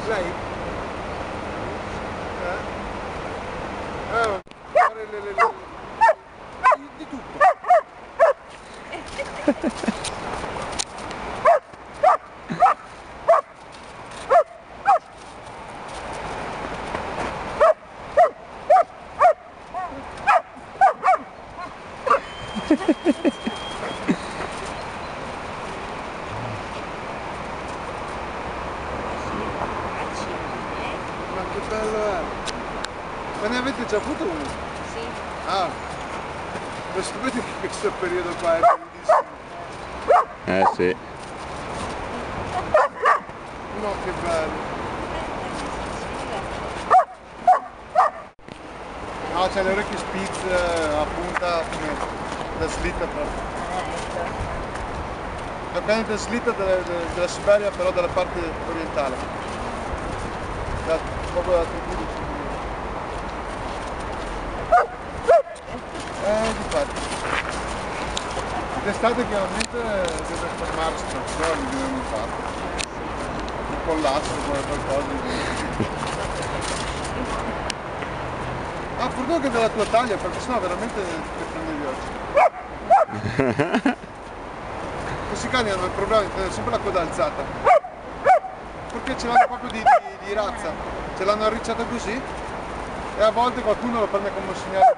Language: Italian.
Lei? Di tutto. Ma che bello è! Ma ne avete già avuto uno? Sì. Ah! Lo sapete che questo periodo qua è bellissimo? Sì. No, che bello! No, c'è le orecchie spitz a punta come da slitta proprio. La prende da slitta della Siberia, però dalla parte orientale. Proprio dalla tribù di difatti. D'estate chiaramente deve fermarsi, però gli viene un fatto. Un collasso o qualcosa di... Ah, fortuna che della tua taglia, perché sennò veramente ti prendevi oggi. Questi cani hanno il problema di tenere sempre la coda alzata. Perché ce l'hanno proprio di razza. Ce l'hanno arricciata così e a volte qualcuno lo prende come un segnale